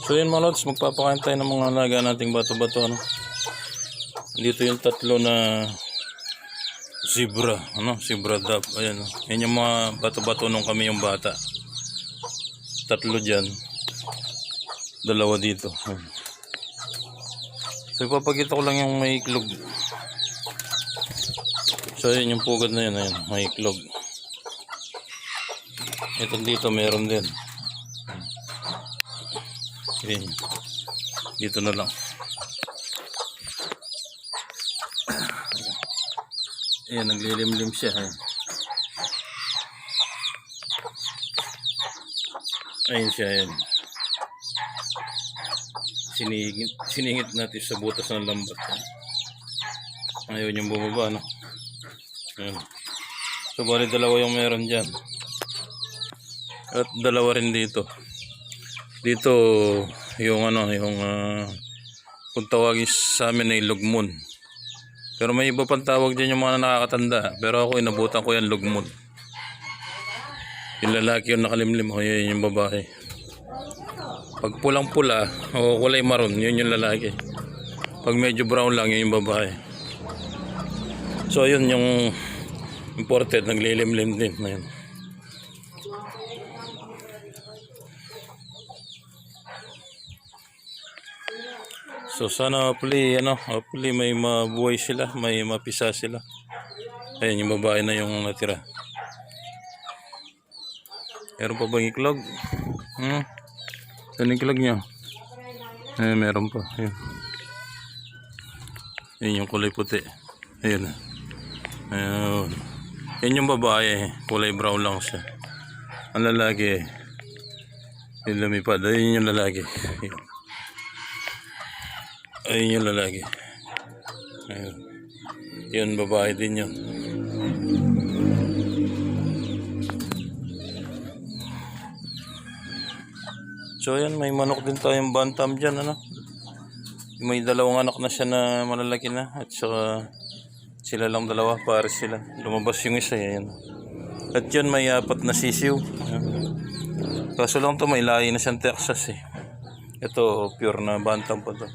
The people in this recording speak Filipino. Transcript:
So yun mga lods, magpapakain tayo ng mga alaga nating bato-bato, ano. Dito yung tatlo na zebra, zebra dove. Ayan, yan yung mga bato-bato nung kami yung bata. Tatlo dyan, dalawa dito. So ipapakita ko lang yung may iklog. So yun yung pugad na yun, ayan, may iklog. Ito dito meron din. Ayan. Dito na lang. Ayan, naglilimlim siya. Ayan. Ayan siya, ayan. Siningit natin sa butas ng lambat. Ayun yung bumaba, no? Ayan. So, bali dalawa yung meron dyan. At dalawa rin dito. Dito, yung kung tawagin sa amin ay lugmon. Pero may iba pang tawag dyan yung mga nakakatanda. Pero ako inabutan ko yan lugmon. Yung lalaki yung nakalimlim, o yun yung babae. Pag pulang-pula o kulay maroon, yun yung lalaki. Pag medyo brown lang, yun yung babae. So yun yung imported, naglilimlim din. Ayun. So sana hopefully may mabuhay sila, may mapisa sila. Ayun yung babae na yung natira. Meron pa bang iklog? Saan iklog niya? Meron pa. Ayun. Ayun yung kulay puti. Ayun. Ayun. Yan yung babae, kulay brown lang siya. Ang lalaki, yung lumipad. Ayun yung lalaki. Ayun. Ayun yung lalaki. Ayun. Yun, babae din yun. So yan, may manok din tayong bantam dyan, ano. May dalawang anak na siya na malalaki na. At saka sila lang dalawa, pares sila. Lumabas yung isa, yan. At yun, may 4 na sisiw. Kaso lang to, may lahi na siyang Texas eh. Ito, pure na bantam pa to.